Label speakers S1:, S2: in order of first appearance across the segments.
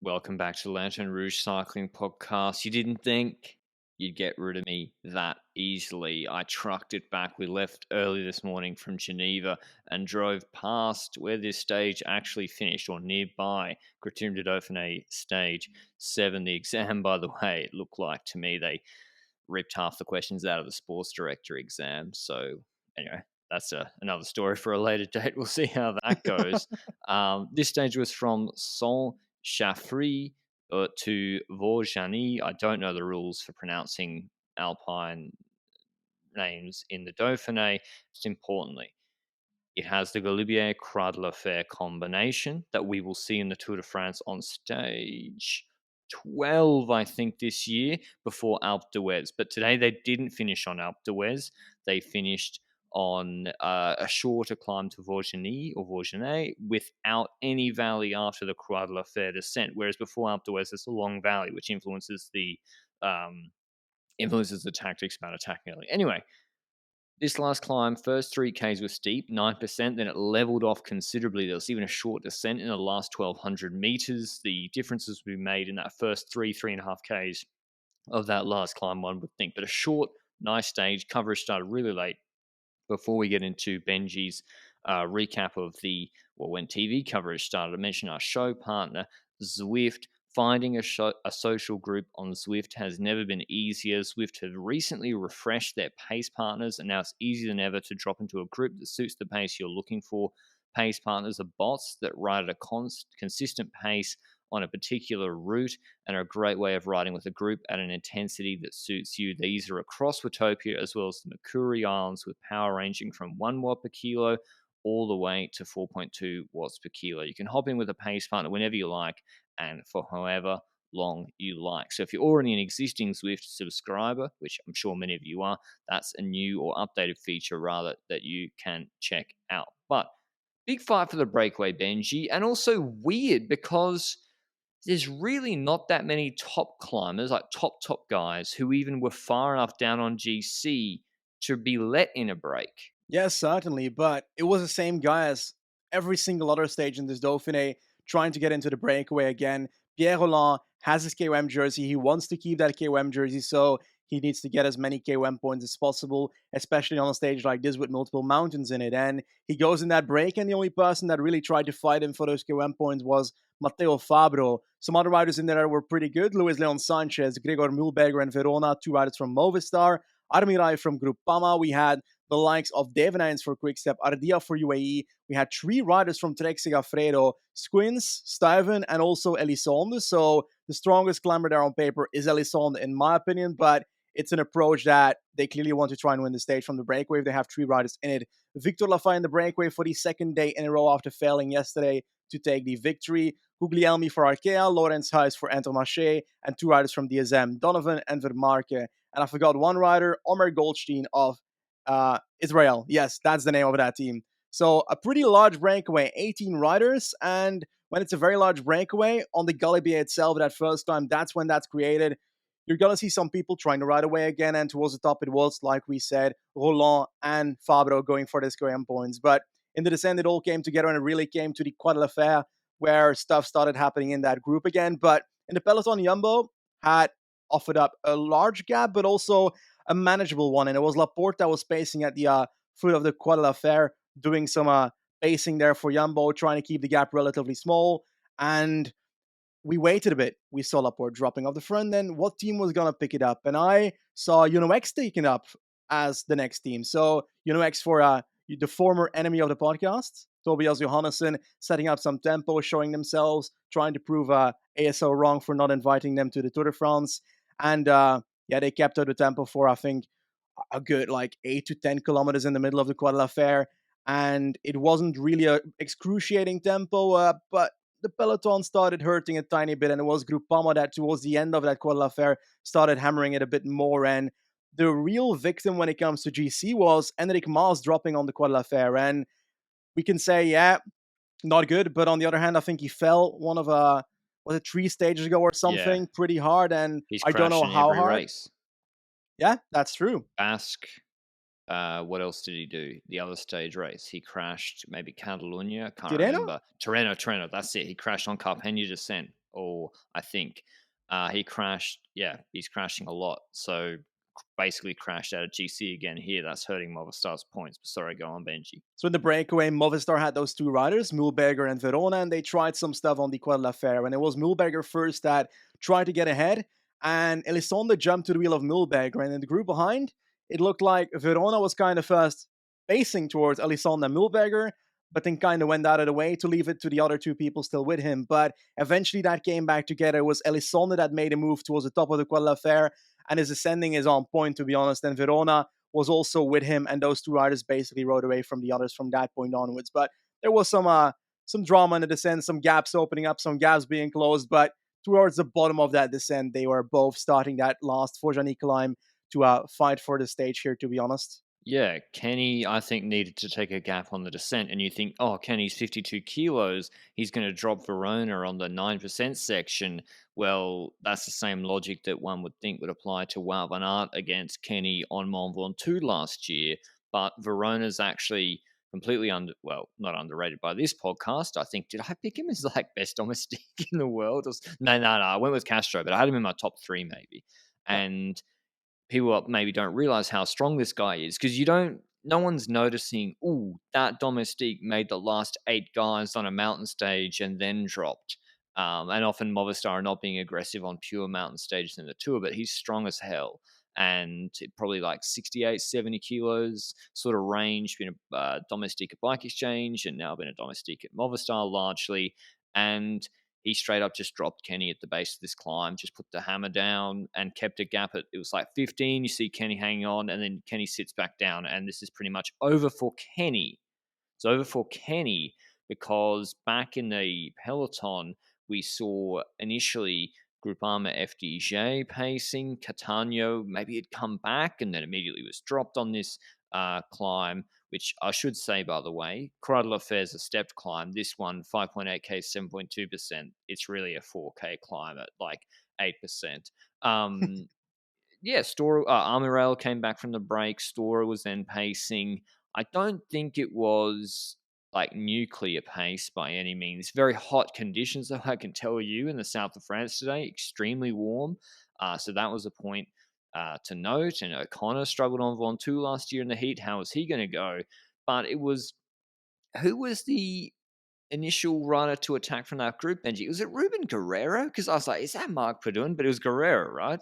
S1: Welcome back to the Lanterne Rouge Cycling Podcast. You didn't think you'd get rid of me that easily. I trucked it back. We left early this morning from Geneva and drove past where this stage actually finished, or nearby, Critérium du Dauphiné stage 7. The exam, by the way, it looked like to me they ripped half the questions out of the sports director exam. So, anyway, that's another story for a later date. We'll see how that goes. This stage was from Saint Chaffry to Vaujany. I don't know the rules for pronouncing Alpine names in the Dauphiné. Just importantly, it has the Galibier Croix de la Fer combination that we will see in the Tour de France on stage 12, I think, this year before Alpe d'Huez. But today they didn't finish on Alpe d'Huez. They finished on a shorter climb to Vaujany or Vaujany without any valley after the Croix de la Fer descent. Whereas before Alpe d'Huez, there's a long valley, which influences the tactics about attacking early. Anyway, this last climb, first 3Ks were steep, 9%, then it leveled off considerably. There was even a short descent in the last 1,200 meters. The differences we made in that first 3.5Ks of that last climb, one would think. But a short, nice stage. Coverage started really late. Before we get into Benji's recap of when TV coverage started, I mentioned our show partner, Zwift. Finding a social group on Zwift has never been easier. Zwift have recently refreshed their pace partners, and now it's easier than ever to drop into a group that suits the pace you're looking for. Pace partners are bots that ride at a consistent pace on a particular route and are a great way of riding with a group at an intensity that suits you. These are across Watopia as well as the Makuri Islands, with power ranging from 1 watt per kilo all the way to 4.2 watts per kilo. You can hop in with a pace partner whenever you like and for however long you like. So if you're already an existing Zwift subscriber, which I'm sure many of you are, that's a new or updated feature rather that you can check out. But big fight for the breakaway, Benji, and also weird because there's really not that many top climbers, like top guys, who even were far enough down on GC to be let in a break.
S2: Yes, certainly, but it was the same guy as every single other stage in this Dauphiné, trying to get into the breakaway again. Pierre Roland has his KOM jersey. He wants to keep that KOM jersey, so he needs to get as many KOM points as possible, especially on a stage like this with multiple mountains in it. And he goes in that break, and the only person that really tried to fight him for those KOM points was Matteo Fabro. Some other riders in there were pretty good. Luis Leon Sanchez, Gregor Mühlberger, and Verona, 2 riders from Movistar. Armirai from Groupama. We had the likes of Devenines for Quickstep, Ardia for UAE. We had 3 riders from Trek Segafredo, Squins, Stuyven, and also Elisonde. So the strongest climber there on paper is Elisonde, in my opinion, but it's an approach that they clearly want to try and win the stage from the breakaway. They have 3 riders in it. Victor Lafay in the breakaway for the second day in a row after failing yesterday to take the victory. Guglielmi for Arkea, Lorenz Huis for Intermarché, and 2 riders from DSM, Donovan and Vermarke. And I forgot one rider, Omer Goldstein of Israel. Yes, that's the name of that team. So a pretty large breakaway, 18 riders. And when it's a very large breakaway on the Galibier itself, that first time, that's when that's created. You're going to see some people trying to ride away again. And towards the top, it was, like we said, Roland and Fabro going for this KM points. But in the descent, it all came together, and it really came to the Croix de la Fer where stuff started happening in that group again. But in the Peloton, Jumbo had offered up a large gap, but also a manageable one. And it was Laporte that was pacing at the foot of the Croix de la Fer, doing some pacing there for Jumbo, trying to keep the gap relatively small. And we waited a bit. We saw Laporte dropping off the front. Then what team was going to pick it up? And I saw UNOX taken up as the next team. So UNOX for the former enemy of the podcast, Tobias Johannesson, setting up some tempo, showing themselves, trying to prove ASO wrong for not inviting them to the Tour de France. And they kept up the tempo for, I think, a good 8 to 10 kilometers in the middle of the Croix de la Fer. And it wasn't really a excruciating tempo, but the peloton started hurting a tiny bit, and it was Groupama that towards the end of that Croix de la Fer started hammering it a bit more. And the real victim when it comes to GC was Enric Mas dropping on the Croix de la Fer. And we can say, yeah, not good. But on the other hand, I think he fell one of, was it 3 stages ago or something, pretty hard. And
S1: He's
S2: I don't know
S1: crashing
S2: how
S1: every
S2: hard.
S1: race.
S2: Yeah, that's true.
S1: Basque. What else did he do? The other stage race. He crashed maybe Catalunya. I can't remember. Tirreno. That's it. He crashed on Carpena descent. or I think he crashed. Yeah, he's crashing a lot. So basically crashed out of GC again here. That's hurting Movistar's points. But sorry, go on, Benji.
S2: So in the breakaway, Movistar had those two riders, Mühlberger and Verona, and they tried some stuff on the Quad La Fer. And it was Mühlberger first that tried to get ahead, and Elizondo jumped to the wheel of Mühlberger. And in the group behind, it looked like Verona was kind of first pacing towards Elizondo and Mühlberger, but then kind of went out of the way to leave it to the other two people still with him. But eventually that came back together. It was Elizondo that made a move towards the top of the Quad La Fer, and his ascending is on point, to be honest. And Verona was also with him, and those two riders basically rode away from the others from that point onwards. But there was some drama in the descent, some gaps opening up, some gaps being closed. But towards the bottom of that descent, they were both starting that last Forjani climb to fight for the stage here, to be honest.
S1: Yeah, Kenny, I think, needed to take a gap on the descent. And you think, oh, Kenny's 52 kilos. He's going to drop Verona on the 9% section. Well, that's the same logic that one would think would apply to Wout van Aert against Kenny on Mont Ventoux last year. But Verona's actually completely not underrated by this podcast. I think, did I pick him as like best domestic in the world? No. I went with Castro, but I had him in my top three maybe.
S2: Yeah.
S1: And people maybe don't realize how strong this guy is because no one's noticing, oh, that domestique made the last 8 guys on a mountain stage and then dropped. And often Movistar are not being aggressive on pure mountain stages in the tour, but he's strong as hell. And probably like 68, 70 kilos sort of range, been a domestique at Bike Exchange and now been a domestique at Movistar largely. And he straight up just dropped Kenny at the base of this climb, just put the hammer down and kept a gap at, it was like 15. You see Kenny hanging on, and then Kenny sits back down, and this is pretty much over for Kenny. It's over for Kenny because back in the peloton, we saw initially Groupama FDJ pacing, Catania maybe had come back and then immediately was dropped on this climb, which I should say, by the way, Croix de la Fer is a stepped climb. This one, 5.8K, 7.2%. It's really a 4K climb at like 8%. Yeah, Stora Armirail came back from the break. Stora was then pacing. I don't think it was like nuclear pace by any means. Very hot conditions, though, I can tell you, in the south of France today. Extremely warm. So that was a point to note. And O'Connor struggled on Ventoux last year in the heat. How was he going to go? But it was, who was the initial rider to attack from that group, Benji? Was it Ruben Guerrero? Because I was like, is that Mark Padun? But it was Guerrero, right?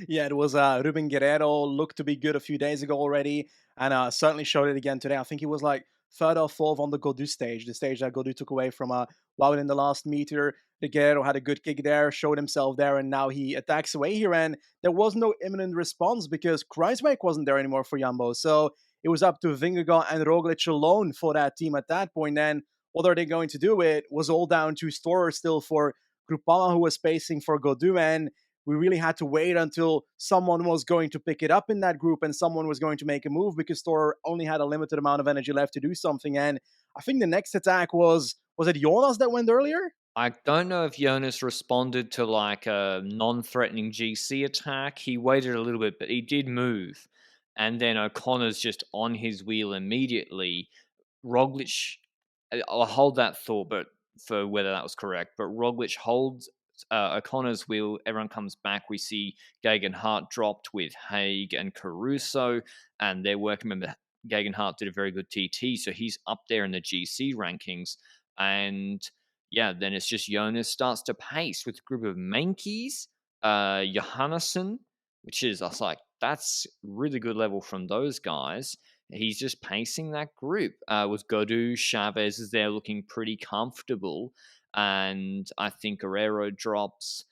S2: Yeah, it was Ruben Guerrero, looked to be good a few days ago already, and certainly showed it again today. I think he was like third or fourth on the Godu stage, the stage that Godu took away from Wout in the last meter. The Guerrero had a good kick there, showed himself there, and now he attacks away here. And there was no imminent response because Kruijswijk wasn't there anymore for Jumbo. So it was up to Vingegaard and Roglic alone for that team at that point. Then what are they going to do? It was all down to Storer still for Groupama, who was pacing for Godu, and we really had to wait until someone was going to pick it up in that group and someone was going to make a move because Thor only had a limited amount of energy left to do something. And I think the next attack was it Jonas that went earlier?
S1: I don't know if Jonas responded to like a non-threatening GC attack. He waited a little bit, but he did move. And then O'Connor's just on his wheel immediately. Roglic, I'll hold that thought, but for whether that was correct. But Roglic holds O'Connor's wheel. Everyone comes back. We see Geoghegan Hart dropped with Haig and Caruso, and they're working. Remember, Geoghegan Hart did a very good TT, so he's up there in the GC rankings. And yeah, then it's just Jonas starts to pace with a group of Mankeys, Johannesson, which is, I was like, that's really good level from those guys. He's just pacing that group. With Godu, Chavez is there looking pretty comfortable. And I think Guerrero drops.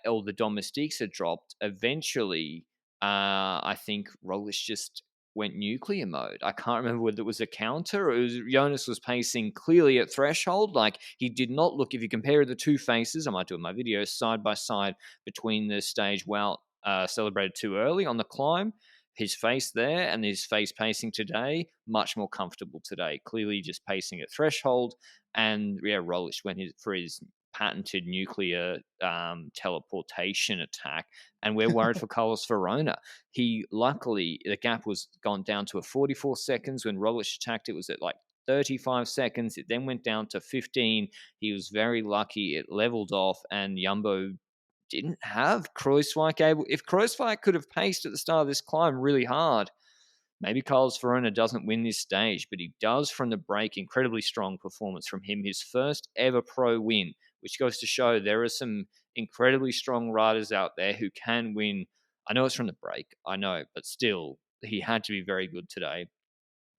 S1: All the domestiques are dropped. Eventually, I think Roglic just went nuclear mode. I can't remember whether it was a counter or Jonas was pacing clearly at threshold. Like he did not look, if you compare the two faces, I might do in my video, side by side between the stage Wout celebrated too early on the climb, his face there and his face pacing today, much more comfortable today. Clearly just pacing at threshold. And yeah, Roglic went for his patented nuclear teleportation attack, and we're worried for Carlos Verona. He luckily, the gap was gone down to a 44 seconds when Roglic attacked. It was at like 35 seconds. It then went down to 15. He was very lucky. It leveled off, and Jumbo didn't have Kruijswijk able. If Kruijswijk could have paced at the start of this climb really hard, maybe Carlos Verona doesn't win this stage, but he does from the break. Incredibly strong performance from him. His first ever pro win, which goes to show there are some incredibly strong riders out there who can win. I know it's from the break, I know, but still, he had to be very good today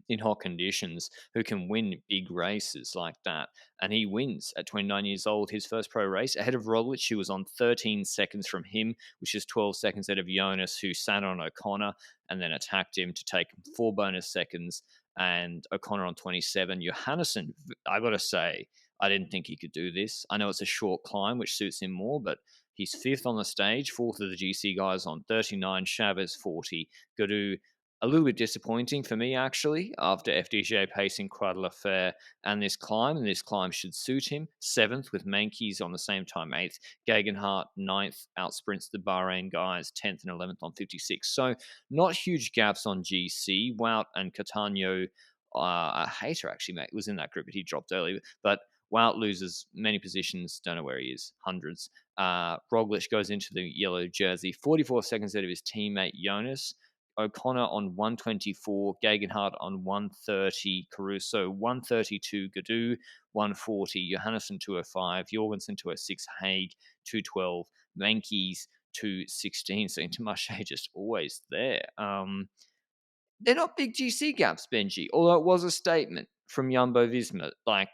S1: in hot conditions who can win big races like that. And he wins at 29 years old his first pro race ahead of Roglic, who was on 13 seconds from him, which is 12 seconds ahead of Jonas, who sat on O'Connor and then attacked him to take 4 bonus seconds. And O'Connor on 27. Johannesson, I got to say, I didn't think he could do this. I know it's a short climb, which suits him more, but he's fifth on the stage, fourth of the GC guys on 39, Chavez 40, Gadu a little bit disappointing for me, actually, after FDJ pacing quite a fair and this climb should suit him. Seventh with Menkes on the same time, eighth. Gegenhardt, ninth, outsprints the Bahrain guys, 10th and 11th on 56. So not huge gaps on GC. Wout and Catano, a hater actually, mate, was in that group, but he dropped early. But Wout loses many positions, don't know where he is, hundreds. Roglic goes into the yellow jersey, 44 seconds ahead of his teammate Jonas. O'Connor on 124, Gegenhardt on 130, Caruso 132, Gadu 140, Johannesson 205, Jorgensen 206, Haig 212, Menkes 216. So Intermarché just always there. They're not big GC gaps, Benji, although it was a statement from Jumbo Visma. Like,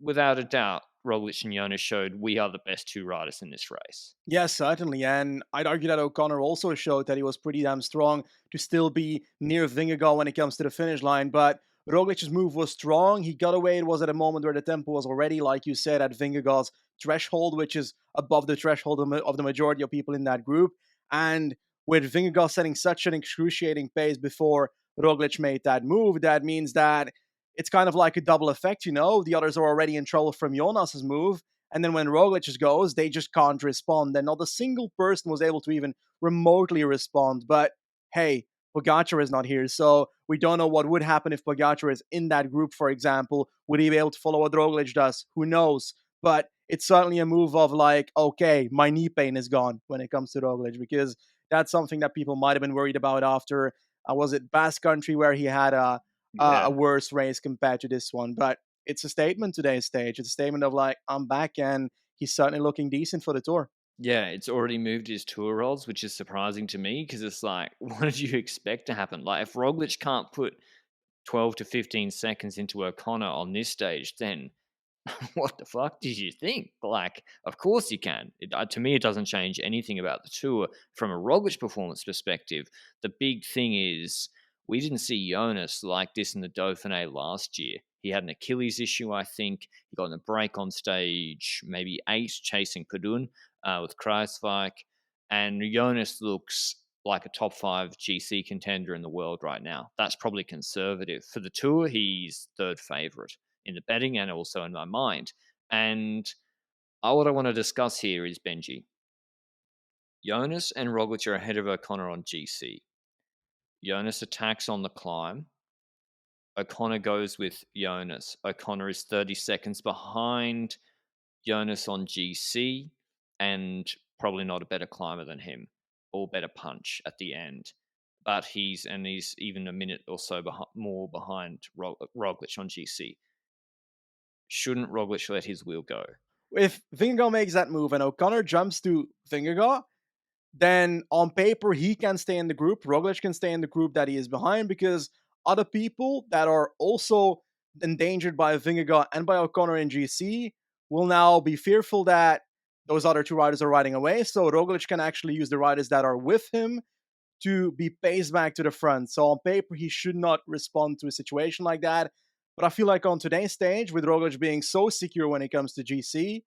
S1: without a doubt, Roglic and Jonas showed we are the best two riders in this race.
S2: Yes, certainly. And I'd argue that O'Connor also showed that he was pretty damn strong to still be near Vingegaard when it comes to the finish line. But Roglic's move was strong. He got away. It was at a moment where the tempo was already, like you said, at Vingegaard's threshold, which is above the threshold of the majority of people in that group. And with Vingegaard setting such an excruciating pace before Roglic made that move, that means that it's kind of like a double effect, you know? The others are already in trouble from Jonas's move. And then when Roglic goes, they just can't respond. And not a single person was able to even remotely respond. But hey, Pogacar is not here. So we don't know what would happen if Pogacar is in that group, for example. Would he be able to follow what Roglic does? Who knows? But it's certainly a move of like, okay, my knee pain is gone when it comes to Roglic, because that's something that people might have been worried about after, was it Basque Country, where he had
S1: Yeah.
S2: a worse race compared to this one. But it's a statement today's stage. It's a statement of like, I'm back, and he's certainly looking decent for the tour.
S1: Yeah, it's already moved his tour odds, which is surprising to me because it's like, what did you expect to happen? Like, if Roglic can't put 12 to 15 seconds into O'Connor on this stage, then what the fuck did you think? Like, of course you can. To me, it doesn't change anything about the tour. From a Roglic performance perspective, the big thing is we didn't see Jonas like this in the Dauphiné last year. He had an Achilles issue, I think. He got in a break on stage, maybe 8, chasing Padun with Kruijswijk. And Jonas looks like a top 5 GC contender in the world right now. That's probably conservative. For the tour, he's third favourite in the betting and also in my mind. And what I want to discuss here is Benji. Jonas and Roglic are ahead of O'Connor on GC. Jonas attacks on the climb. O'Connor goes with Jonas. O'Connor is 30 seconds behind Jonas on GC and probably not a better climber than him or better punch at the end. But he's even a minute or so more behind Roglic on GC. Shouldn't Roglic let his wheel go?
S2: If Vingegaard makes that move and O'Connor jumps to Vingegaard, then on paper he can stay in the group. Roglic can stay in the group that he is behind, because other people that are also endangered by Vingegaard and by O'Connor in GC will now be fearful that those other two riders are riding away. So Roglic can actually use the riders that are with him to be paced back to the front. So on paper, he should not respond to a situation like that. But I feel like on today's stage, with Roglic being so secure when it comes to GC,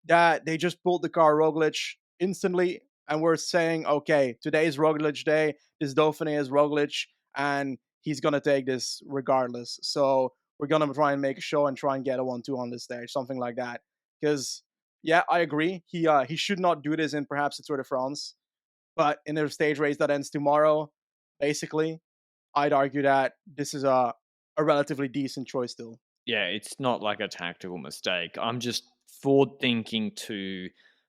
S2: that they just pulled the car Roglic instantly, and we're saying, okay, today's Roglic day, this Dauphiné is Roglic, and he's going to take this regardless. So we're going to try and make a show and try and get a 1-2 on this stage, something like that. Because, yeah, I agree. He should not do this in perhaps the Tour de France. But in a stage race that ends tomorrow, basically, I'd argue that this is a a relatively decent choice still.
S1: Yeah, it's not like a tactical mistake. I'm just forward thinking to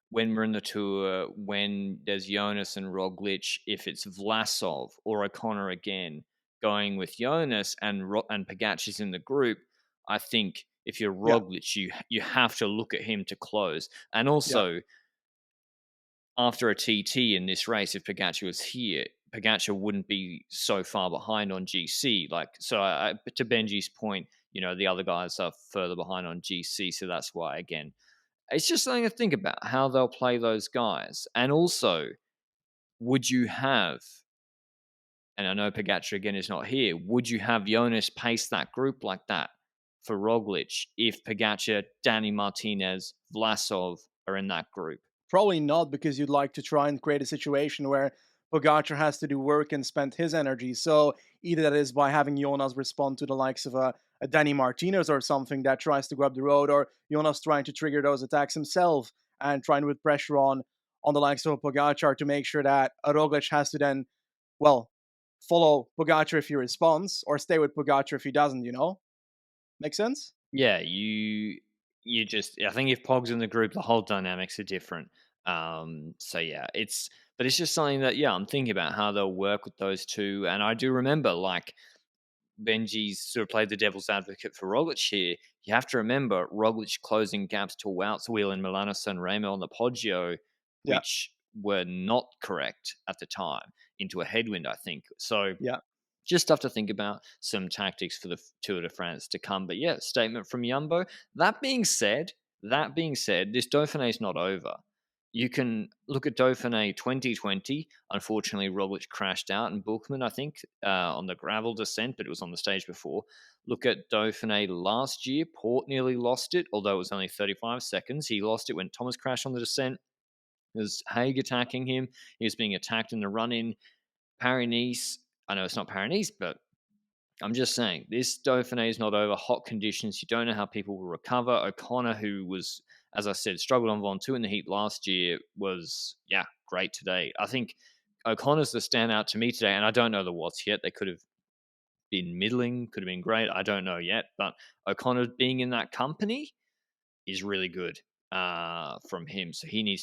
S1: when we're in the tour, when there's Jonas and Roglic, if it's Vlasov or O'Connor again, going with Jonas and and Pogacar's in the group. I think if you're
S2: Yeah,
S1: Roglic, you have to look at him to close. And
S2: yeah.
S1: also, after a TT in this race, if Pogacar was here, Pogacar wouldn't be so far behind on GC. Like, so to Benji's point, the other guys are further behind on GC. So that's why, again, it's just something to think about how they'll play those guys. And also, would you have, and I know Pogacar again is not here, would you have Jonas pace that group like that for Roglic if Pogacar, Danny Martinez, Vlasov are in that group?
S2: Probably not, because you'd like to try and create a situation where Pogacar has to do work and spend his energy. So either that is by having Jonas respond to the likes of a Danny Martinez or something that tries to go up the road, or Jonas trying to trigger those attacks himself and trying to put pressure on the likes of Pogacar to make sure that Roglic has to then, well, follow Pogacar if he responds, or stay with Pogacar if he doesn't. Make sense?
S1: Yeah, you just I think if Pog's in the group, the whole dynamics are different. So yeah, it's just something that I'm thinking about how they'll work with those two. And I do remember like Benji's sort of played the devil's advocate for Roglic here. You have to remember Roglic closing gaps to Wout's wheel and Milano Sanremo on the Poggio,
S2: Yeah,
S1: which were not correct at the time, into a headwind, I think. So
S2: yeah.
S1: just stuff to think about, some tactics for the Tour de France to come. But yeah, statement from Jumbo. That being said, this Dauphiné is not over. You can look at Dauphiné 2020. Unfortunately, Roglic crashed out, and Bookman, I think, on the gravel descent, but it was on the stage before. Look at Dauphiné last year. Port nearly lost it, although it was only 35 seconds. He lost it when Thomas crashed on the descent. It was Haig attacking him. He was being attacked in the run in. Paris Nice, I know it's not Paris Nice, but I'm just saying this Dauphiné is not over. Hot conditions. You don't know how people will recover. O'Connor, who was, as I said, struggled on Ventoux in the heat last year, was great today. I think O'Connor's the standout to me today, and I don't know the watts yet. They could have been middling, could have been great. I don't know yet, but O'Connor being in that company is really good from him. So he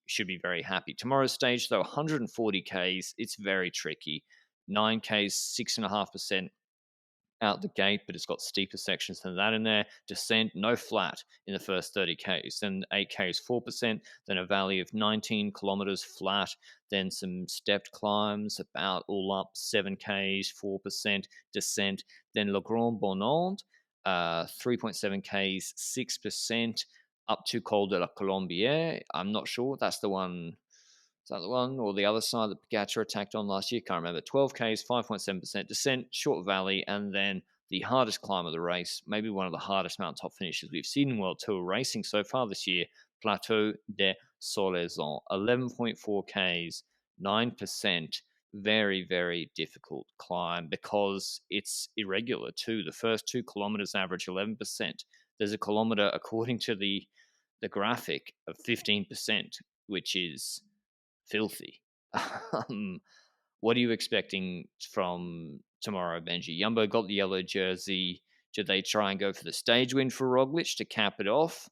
S1: should be very happy. Tomorrow's stage, though, 140 Ks. It's very tricky. 9Ks, 6.5% out the gate, but it's got steeper sections than that in there. Descent, no flat in the first 30 Ks. Then 8Ks, 4%. Then a valley of 19 kilometers flat. Then some stepped climbs, about all up 7Ks, 4% descent. Then Le Grand Bonnand, 3.7 Ks, 6%. Up to Col de la Colombière. I'm not sure. That's the one. Is that the one or the other side that Pogacar attacked on last year? Can't remember. 12Ks, 5.7% descent, short valley, and then the hardest climb of the race, maybe one of the hardest mountaintop finishes we've seen in World Tour racing so far this year, Plateau des Solaisons. 11.4 Ks, 9%. Very, very difficult climb because it's irregular too. The first 2 kilometers average 11%. There's a kilometer, according to the graphic, of 15%, which is filthy. Um, what are you expecting from tomorrow, Benji? Jumbo got the yellow jersey. Did they try and go for the stage win for Roglic to cap it off?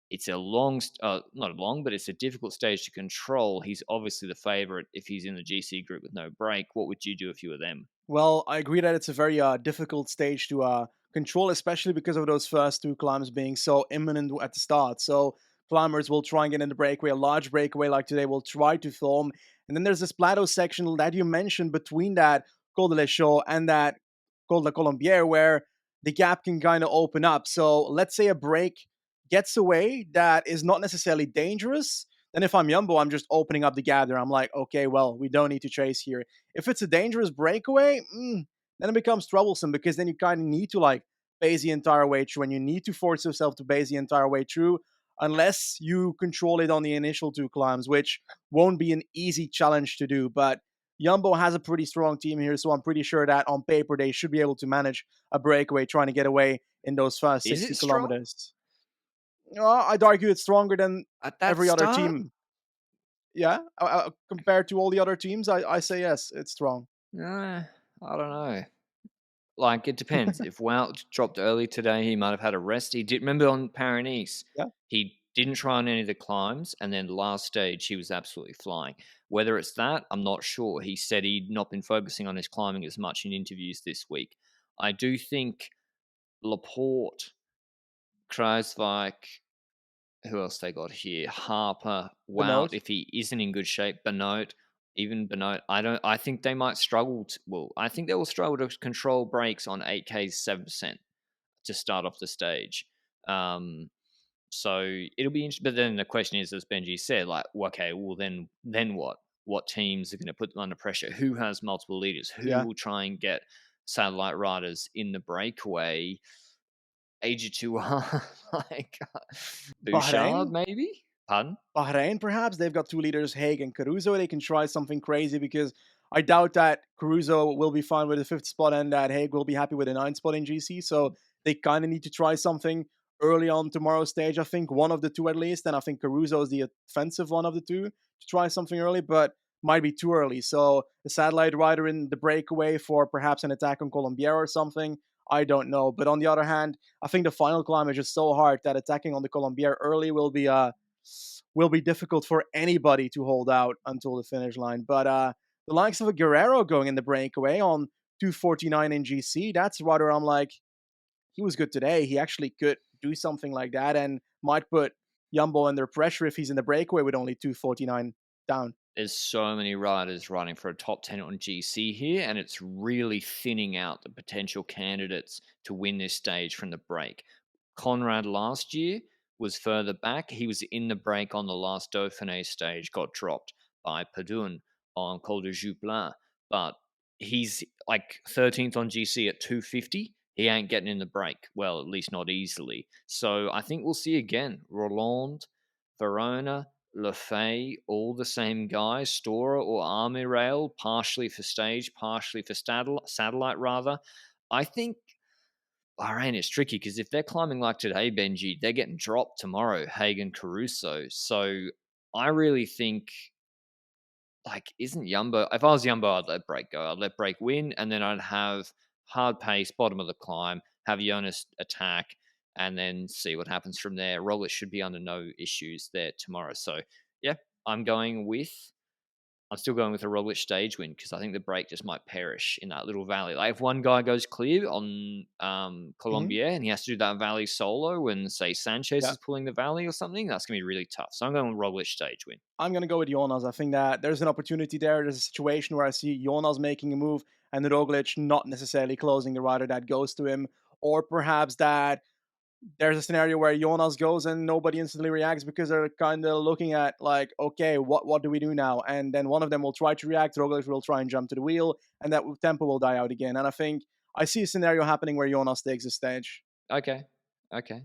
S1: It's a not long, but it's a difficult stage to control. He's obviously the favorite if he's in the GC group with no break. What would you do if you were them?
S2: Well, I agree that it's a very difficult stage to control, especially because of those first two climbs being so imminent at the start. So climbers will try and get in the breakaway, a large breakaway like today will try to film. And then there's this plateau section that you mentioned between that Col de l'Echaux and that Col de Colombière where the gap can kind of open up. So let's say a break gets away that is not necessarily dangerous. Then if I'm Jumbo, I'm just opening up the gap there. I'm like, okay, well, we don't need to chase here. If it's a dangerous breakaway, then it becomes troublesome because then you kind of need to like base the entire way through, and you need to force yourself to base the entire way through, unless you control it on the initial two climbs, which won't be an easy challenge to do. But Jumbo has a pretty strong team here, so I'm pretty sure that on paper they should be able to manage a breakaway trying to get away in those first
S1: Is
S2: 60
S1: it strong
S2: kilometers. I'd argue it's stronger than
S1: at that
S2: every other
S1: start?
S2: team. Yeah, compared to all the other teams, I say yes, it's strong.
S1: I don't know. Like, it depends. If Wout dropped early today, he might have had a rest. He did remember on Paris-Nice,
S2: Yeah.
S1: he didn't try on any of the climbs, and then last stage, he was absolutely flying. Whether it's that, I'm not sure. He said he'd not been focusing on his climbing as much in interviews this week. I do think Laporte, Kruijswijk, who else they got here? Harper, Wout,
S2: Benoot.
S1: if he isn't in good shape, Benoit, even Benoit, I think they might struggle I think they will struggle to control breaks on 8Ks 7% to start off the stage. Um, so it'll be interesting. But then the question is, as Benji said, like, okay, well then what? What teams are going to put them under pressure? Who has multiple leaders? Who
S2: Yeah.
S1: will try and get satellite riders in the breakaway? AG2R, like Bouchard,
S2: Bahrain?
S1: maybe? Pardon?
S2: Bahrain, perhaps they've got two leaders, Haig and Caruso. They can try something crazy because I doubt that Caruso will be fine with the fifth spot and that Haig will be happy with the ninth spot in GC. So they kind of need to try something early on tomorrow's stage. I think one of the two at least, and I think Caruso is the offensive one of the two to try something early, but might be too early. So the satellite rider in the breakaway for perhaps an attack on Colombier or something. I don't know. But on the other hand, I think the final climb is just so hard that attacking on the Colombier early will be difficult for anybody to hold out until the finish line. But the likes of a Guerrero going in the breakaway on 2:49 in GC, that's rather I'm like, he was good today. He actually could do something like that and might put Jumbo under pressure if he's in the breakaway with only 2:49 down.
S1: There's so many riders running for a top 10 on GC here, and it's really thinning out the potential candidates to win this stage from the break. Conrad last year was further back. He was in the break on the last Dauphiné stage, got dropped by Padun on Col de Juplin, but he's like 13th on GC at 250. He ain't getting in the break. Well, at least not easily. So I think we'll see again Roland, Verona, Lefay, all the same guys, Stora or Army Rail, partially for stage, partially for satellite rather. I think Bahrain is tricky because if they're climbing like today, Benji, they're getting dropped tomorrow, Hagen Caruso. So I really think, like, isn't Jumbo, if I was Jumbo, I'd let Break go. I'd let Break win, and then I'd have hard pace, bottom of the climb, have Jonas attack, and then see what happens from there. Roglic should be under no issues there tomorrow. So, yeah, I'm going with I'm still going with a Roglic stage win because I think the break just might perish in that little valley. Like if one guy goes clear on
S2: Mhm.
S1: Colombier and he has to do that valley solo when, say, Sanchez
S2: Yeah.
S1: is pulling the valley or something, that's going to be really tough. So I'm going with Roglic stage win.
S2: I'm going to go with Jonas. I think that there's an opportunity there. There's a situation where I see Jonas making a move and Roglic not necessarily closing the rider that goes to him. Or perhaps that there's a scenario where Jonas goes and nobody instantly reacts because they're kind of looking at like, okay, what do we do now? And then one of them will try to react, Roglic will try and jump to the wheel, and that tempo will die out again. And I think I see a scenario happening where Jonas takes the stage.
S1: Okay. Okay.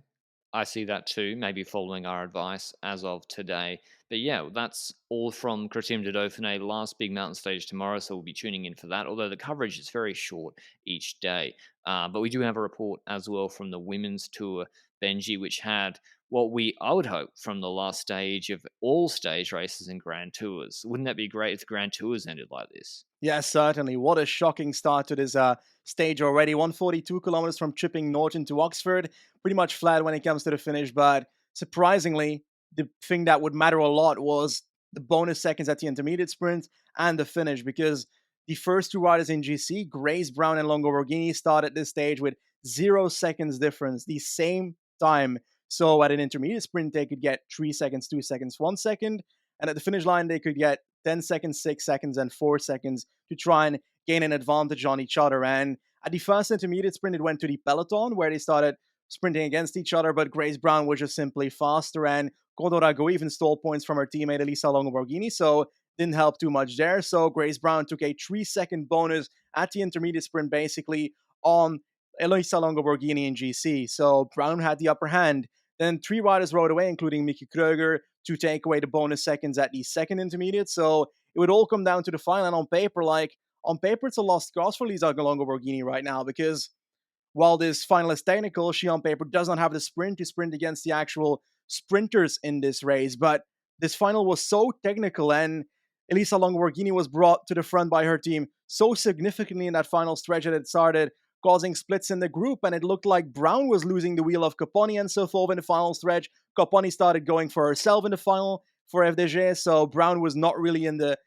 S1: I see that too, maybe following our advice as of today. But yeah, that's all from Critérium du Dauphiné, last big mountain stage tomorrow. So we'll be tuning in for that, although the coverage is very short each day. But we do have a report as well from the women's tour, Benji, which had what I would hope from the last stage of all stage races and Grand Tours. Wouldn't that be great if the Grand Tours ended like this?
S2: Yes, certainly. What a shocking start to this stage already. 142 kilometers from Chipping Norton to Oxford. Pretty much flat when it comes to the finish, but surprisingly, the thing that would matter a lot was the bonus seconds at the intermediate sprint and the finish because the first two riders in GC, Grace Brown and Longo Borghini, started this stage with 0 seconds difference, the same time. So at an intermediate sprint, they could get 3 seconds, 2 seconds, 1 second. And at the finish line, they could get 10 seconds, 6 seconds, and 4 seconds to try and gain an advantage on each other. And at the first intermediate sprint, it went to the peloton where they started sprinting against each other, but Grace Brown was just simply faster. And Cordorago even stole points from her teammate Elisa Longoborghini, so didn't help too much there. So Grace Brown took a 3 second bonus at the intermediate sprint, basically on Elisa Longoborghini in GC. So Brown had the upper hand. Then three riders rode away, including Mickey Kröger, to take away the bonus seconds at the second intermediate. So it would all come down to the final. And on paper, it's a lost cause for Lisa Longoborghini right now because while this final is technical, she on paper does not have the sprint to sprint against the actual sprinters in this race. But this final was so technical, and Elisa Longoborghini was brought to the front by her team so significantly in that final stretch that it started causing splits in the group, and it looked like Brown was losing the wheel of Caponi and so forth in the final stretch. Caponi started going for herself in the final for FDG, so Brown was not really in the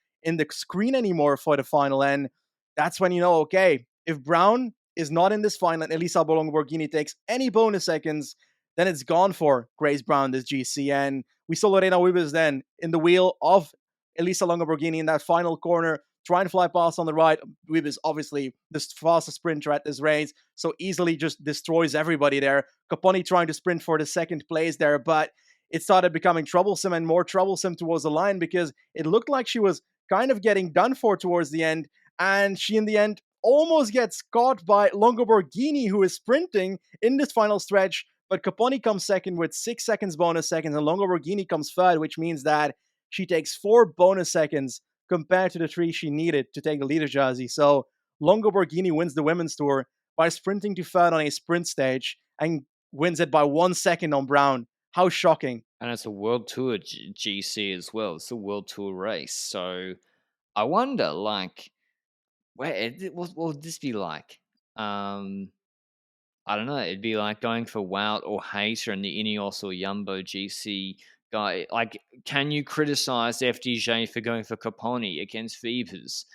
S2: screen anymore for the final, and that's when you know, okay, if Brown is not in this final and Elisa Bolongo-Borghini takes any bonus seconds, then it's gone for Grace Brown this GC. And we saw Lorena Wiebes then in the wheel of Elisa Longo-Borghini in that final corner, trying to fly past on the right. Wiebes, obviously the fastest sprinter at this race, so easily just destroys everybody there. Caponi trying to sprint for the second place there, but it started becoming troublesome and more troublesome towards the line because it looked like she was kind of getting done for towards the end. And she, in the end, almost gets caught by Longo-Borghini, who is sprinting in this final stretch. But Caponi comes second with 6 seconds bonus seconds, and Longo-Borghini comes third, which means that she takes 4 bonus seconds compared to the 3 she needed to take the leader jersey. So Longo-Borghini wins the women's tour by sprinting to third on a sprint stage and wins it by 1 second on Brown. How shocking.
S1: And it's a World Tour GC as well. It's a World Tour race. So I wonder, like, what would this be like? I don't know. It'd be like going for Wout or Hayter in the Ineos or Jumbo GC guy. Like, can you criticize FDJ for going for Caponi against Vipers?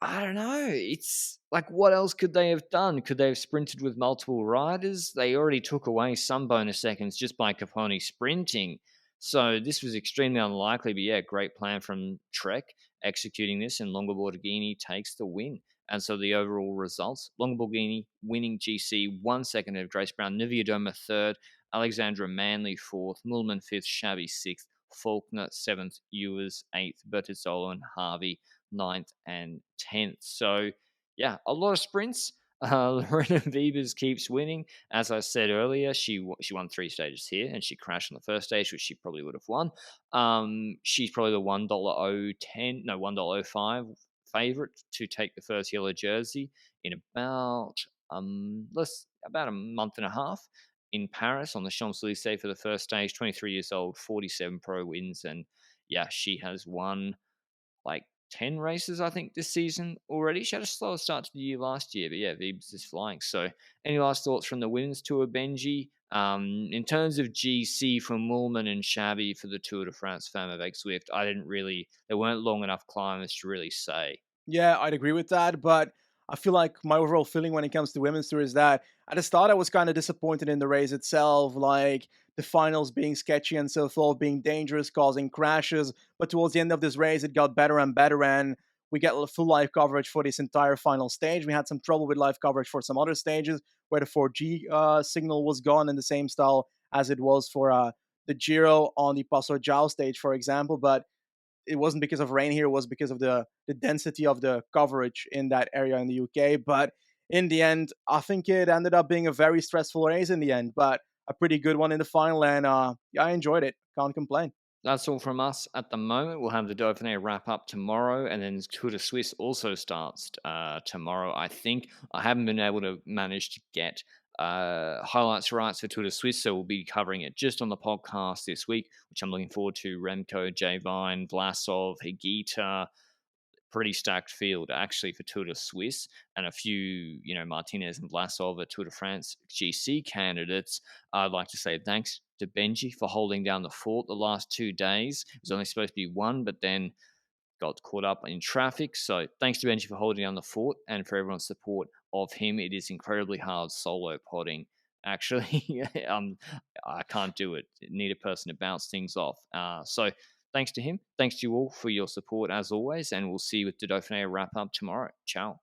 S1: I don't know. It's like, what else could they have done? Could they have sprinted with multiple riders? They already took away some bonus seconds just by Caponi sprinting. So this was extremely unlikely. But yeah, great plan from Trek executing this, and Longo-Borghini takes the win. And so the overall results: Longo-Borghini winning GC 1 second ahead of Grace Brown, Niewiadoma third, Alexandra Manley fourth, Mullman fifth, Shabby sixth, Faulkner seventh, Ewers eighth, Bertizzolo and Harvey ninth and 10th. So, yeah, a lot of sprints. Lorena Wiebes keeps winning. As I said earlier, she won 3 stages here, and she crashed on the first stage, which she probably would have won. She's probably the $1.05 favorite to take the first yellow jersey in about about a month and a half in Paris on the Champs-Elysees for the first stage. 23 years old, 47 pro wins, and yeah, she has won like 10 races, I think, this season already. She had a slower start to the year last year, but yeah, Vibes is flying. So, any last thoughts from the women's tour, Benji? In terms of GC for Mullman and Shabby for the Tour de France Femme avec Zwift, they weren't long enough climbers to really say.
S2: Yeah, I'd agree with that, but I feel like my overall feeling when it comes to women's tour is that at the start I was kind of disappointed in the race itself, like the finals being sketchy and so forth, being dangerous, causing crashes. But towards the end of this race, it got better and better, and we get full live coverage for this entire final stage. We had some trouble with live coverage for some other stages where the 4G signal was gone in the same style as it was for the Giro on the Passo Giao stage, for example. But it wasn't because of rain here, it was because of the density of the coverage in that area in the UK. But in the end, I think it ended up being a very stressful race in the end, but a pretty good one in the final. And yeah, I enjoyed it. Can't complain.
S1: That's all from us at the moment. We'll have the Dauphiné wrap up tomorrow, and then Tour de Suisse also starts tomorrow, I think. I haven't been able to manage to get highlights rights for Tour de Suisse, so we'll be covering it just on the podcast this week, which I'm looking forward to. Remco, J Vine, Vlasov, Higita, pretty stacked field actually for Tour de Suisse, and a few, Martinez and Vlasov are Tour de France GC candidates. I'd like to say thanks to Benji for holding down the fort the last 2 days. It was only supposed to be one, but then got caught up in traffic. So thanks to Benji for holding down the fort and for everyone's support of him. It is incredibly hard solo potting. Actually, I can't do it. Need a person to bounce things off. So thanks to him. Thanks to you all for your support as always, and we'll see you with the Dauphiné wrap up tomorrow. Ciao.